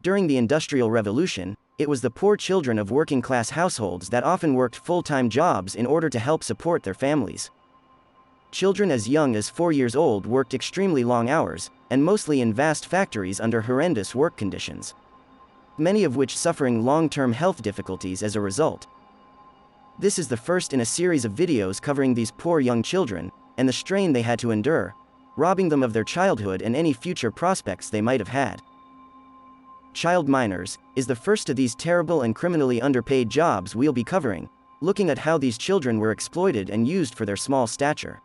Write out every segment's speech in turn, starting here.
During the Industrial Revolution, it was the poor children of working-class households that often worked full-time jobs in order to help support their families. Children as young as 4 years old worked extremely long hours, and mostly in vast factories under horrendous work conditions, many of which suffering long-term health difficulties as a result. This is the first in a series of videos covering these poor young children, and the strain they had to endure, robbing them of their childhood and any future prospects they might have had. Child miners is the first of these terrible and criminally underpaid jobs we'll be covering, looking at how these children were exploited and used for their small stature.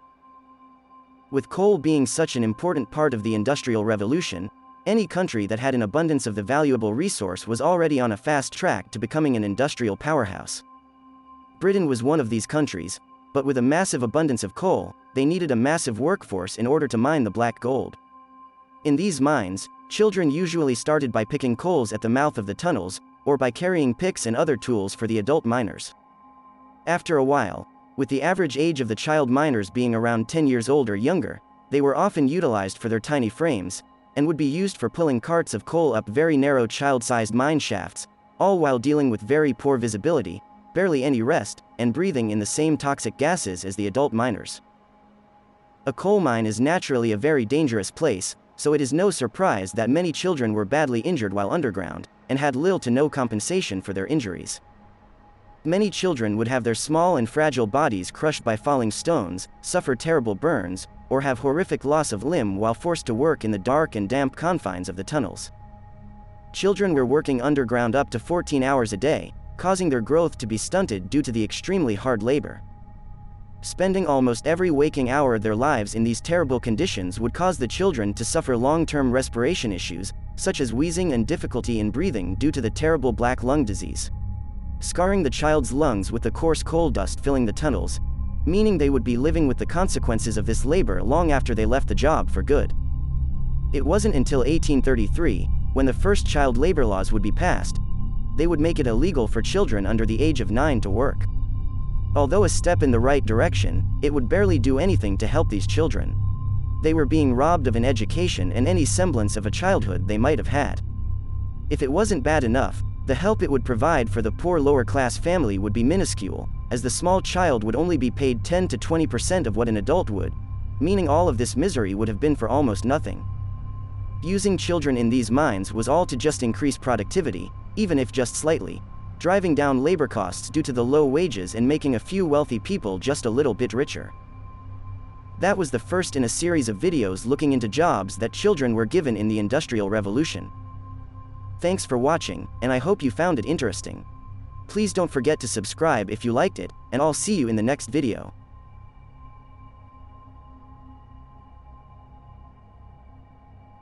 With coal being such an important part of the Industrial Revolution, any country that had an abundance of the valuable resource was already on a fast track to becoming an industrial powerhouse. Britain was one of these countries, but with a massive abundance of coal, they needed a massive workforce in order to mine the black gold. In these mines, children usually started by picking coals at the mouth of the tunnels, or by carrying picks and other tools for the adult miners. After a while, with the average age of the child miners being around 10 years old or younger, they were often utilized for their tiny frames, and would be used for pulling carts of coal up very narrow child-sized mine shafts, all while dealing with very poor visibility, barely any rest, and breathing in the same toxic gases as the adult miners. A coal mine is naturally a very dangerous place, so it is no surprise that many children were badly injured while underground, and had little to no compensation for their injuries. Many children would have their small and fragile bodies crushed by falling stones, suffer terrible burns, or have horrific loss of limb while forced to work in the dark and damp confines of the tunnels. Children were working underground up to 14 hours a day, causing their growth to be stunted due to the extremely hard labor. Spending almost every waking hour of their lives in these terrible conditions would cause the children to suffer long-term respiration issues, such as wheezing and difficulty in breathing due to the terrible black lung disease, scarring the child's lungs with the coarse coal dust filling the tunnels, meaning they would be living with the consequences of this labor long after they left the job for good. It wasn't until 1833, when the first child labor laws would be passed, they would make it illegal for children under the age of 9 to work. Although a step in the right direction, it would barely do anything to help these children. They were being robbed of an education and any semblance of a childhood they might have had. If it wasn't bad enough, the help it would provide for the poor lower-class family would be minuscule, as the small child would only be paid 10 to 20% of what an adult would, meaning all of this misery would have been for almost nothing. Using children in these mines was all to just increase productivity, even if just slightly, driving down labor costs due to the low wages and making a few wealthy people just a little bit richer. That was the first in a series of videos looking into jobs that children were given in the Industrial Revolution. Thanks for watching, and I hope you found it interesting. Please don't forget to subscribe if you liked it, and I'll see you in the next video.